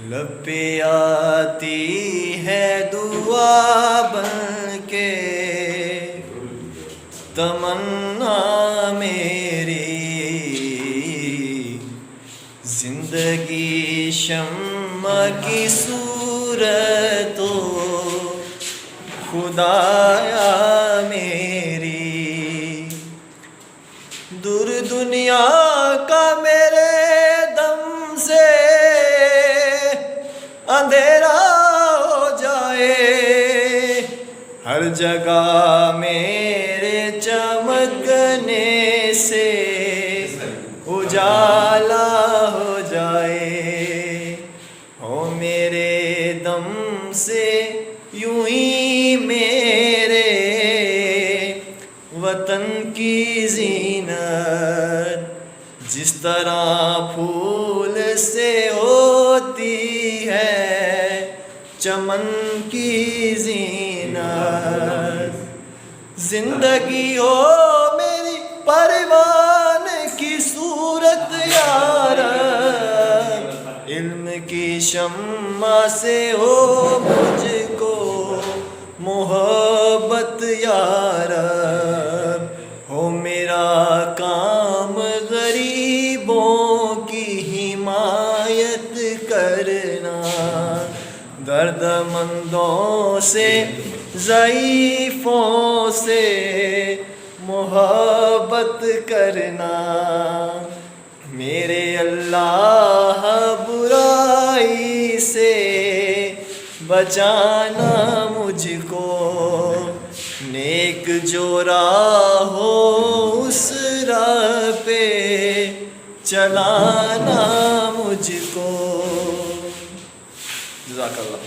لب پہ آتی ہے دعا بن کے تمنا میری، زندگی شمع کی صورت ہو خدایا میری، دور دنیا کا میرے دم سے اندھیرا ہو جائے، ہر جگہ میرے چمکنے سے اجالا ہو جائے، ہو میرے دم سے یوں ہی میرے وطن کی زینت جس طرح پھول سے ہوتی ہے چمن کی زینت، زندگی ہو میری پروان کی صورت یار، علم کی شمع سے ہو مجھ کو محبت یار، ہو میرا کام غریبوں کی حمایت کرنا، درد مندوں سے ضعیفوں سے محبت کرنا، میرے اللہ برائی سے بچانا مجھ کو، نیک جو راہ ہو اس راہ پہ چلانا مجھ کو۔ جزاک اللہ۔